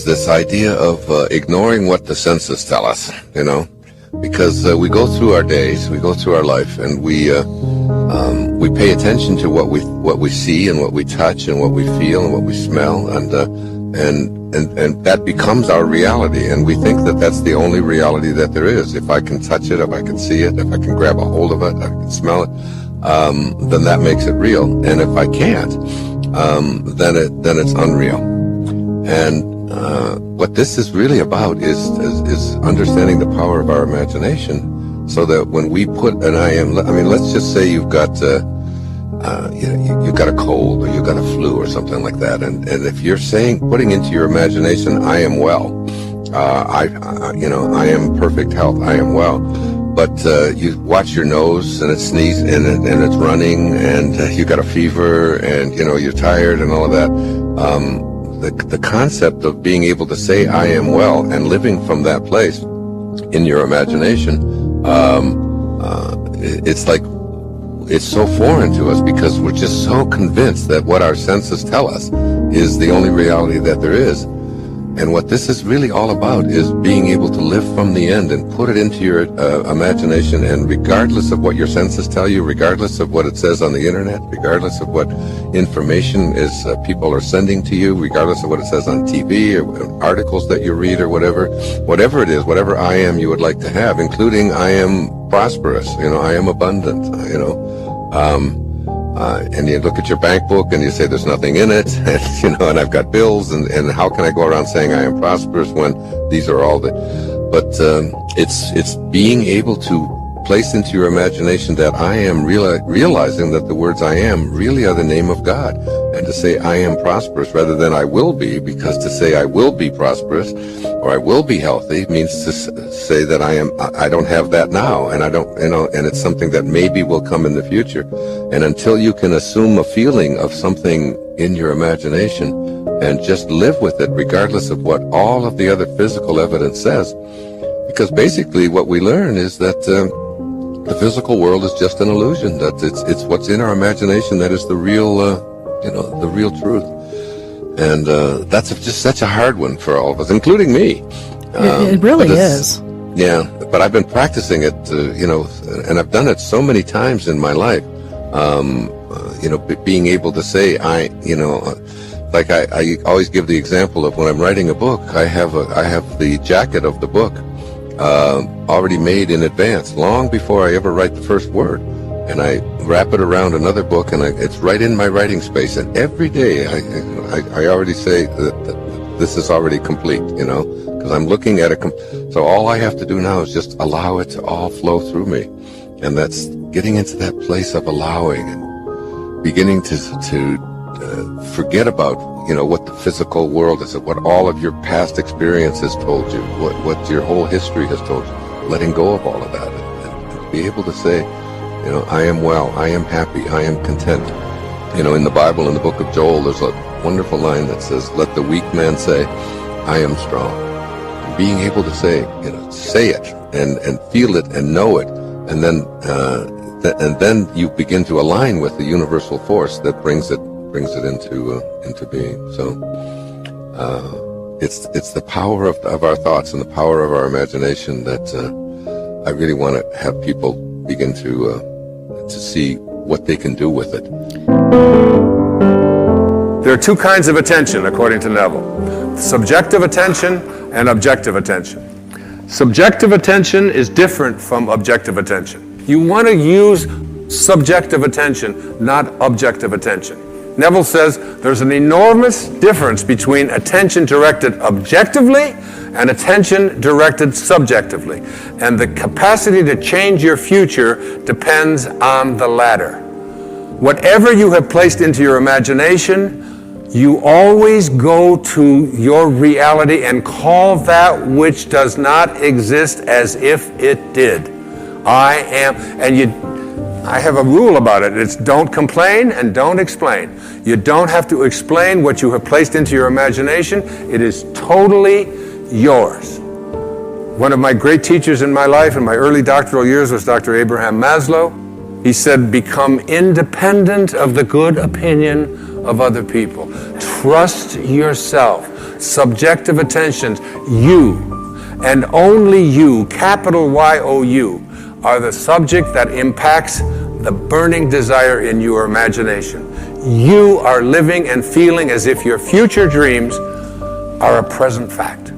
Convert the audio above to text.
is this idea of ignoring what the senses tell us, because we go through our days, we go through our life, and we pay attention to what we see and what we touch and what we feel and what we smell, and that becomes our reality, and we think that that's the only reality that there is. If I can touch it, if I can see it, if I can grab a hold of it, I can smell it, then that makes it real. And if I can't, then it's unreal. And what this is really about is understanding the power of our imagination, so that when we put an I am, let's just say you've got you've got a cold or you've got a flu or something like that, and if you're putting into your imagination, I am well, I am perfect health, I am well, but you watch your nose and it sneezes and it's running, and you got a fever, and you're tired and all of that. The concept of being able to say I am well and living from that place in your imagination, it's so foreign to us, because we're just so convinced that what our senses tell us is the only reality that there is. And what this is really all about is being able to live from the end and put it into your imagination, and regardless of what your senses tell you, regardless of what it says on the internet, regardless of what information people are sending to you, regardless of what it says on TV or articles that you read or whatever it is, whatever I am you would like to have, including I am prosperous, I am abundant, and you look at your bank book and you say there's nothing in it, and, and I've got bills, and how can I go around saying I am prosperous when these are all it's being able to place into your imagination that I am realizing that the words I am really are the name of God, and to say I am prosperous rather than I will be, because to say I will be prosperous or I will be healthy means to say that I don't have that now, and I don't, and it's something that maybe will come in the future. And until you can assume a feeling of something in your imagination and just live with it regardless of what all of the other physical evidence says, because basically what we learn is that the physical world is just an illusion, that it's what's in our imagination that is the real the real truth. And that's just such a hard one for all of us, including me. It really is. Yeah, but I've been practicing it, and I've done it so many times in my life. Being able to say I always give the example of when I'm writing a book, I have the jacket of the book already made in advance, long before I ever write the first word, and I wrap it around another book, and it's right in my writing space. And every day I already say that this is already complete, because I'm looking at it. So all I have to do now is just allow it to all flow through me, and that's getting into that place of allowing and beginning to forget about what the physical world is, what all of your past experience has told you, what your whole history has told you, letting go of all of that, and be able to say, I am well, I am happy, I am content. In the Bible, in the book of Joel, there's a wonderful line that says, let the weak man say, I am strong. And being able to say it and feel it and know it, and then you begin to align with the universal force that brings it into being. So it's the power of our thoughts and the power of our imagination that I really want to have people begin to see what they can do with it. There are two kinds of attention, according to Neville: subjective attention and objective attention. Subjective attention is different from objective attention. You want to use subjective attention, not objective attention. Neville says there's an enormous difference between attention directed objectively and attention directed subjectively. And the capacity to change your future depends on the latter. Whatever you have placed into your imagination, you always go to your reality and call that which does not exist as if it did. I am, and I have a rule about it. It's don't complain and don't explain. You don't have to explain what you have placed into your imagination. It is totally yours. One of my great teachers in my life in my early doctoral years was Dr. Abraham Maslow. He said, become independent of the good opinion of other people. Trust yourself. subjective attentions, you, and only you, capital Y-O-U, are the subject that impacts the burning desire in your imagination. You are living and feeling as if your future dreams are a present fact.